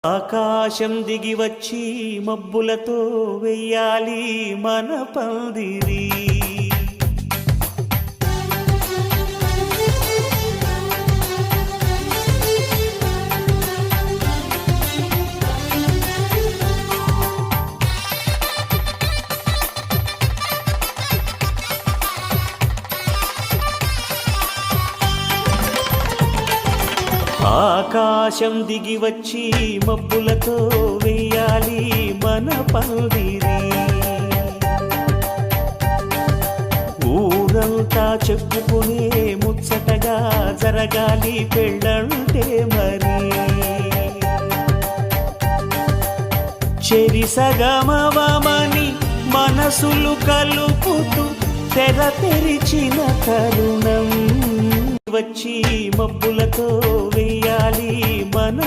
ఆకాశం దిగి వచ్చి మబ్బులతో వెయ్యాలి మన పందిరి. ఆకాశం దిగి వచ్చి మబ్బులతో వెయ్యాలి మన పందిరి. ఊరంతా చెప్పుకునే ముచ్చటగా జరగాలి పెళ్ళంటే మరి. చెరిసగమవమని మనసులు కలుపుతూ తెర తెరిచిన తరుణం వచ్చి మబ్బులతో వెయ్యాలి మన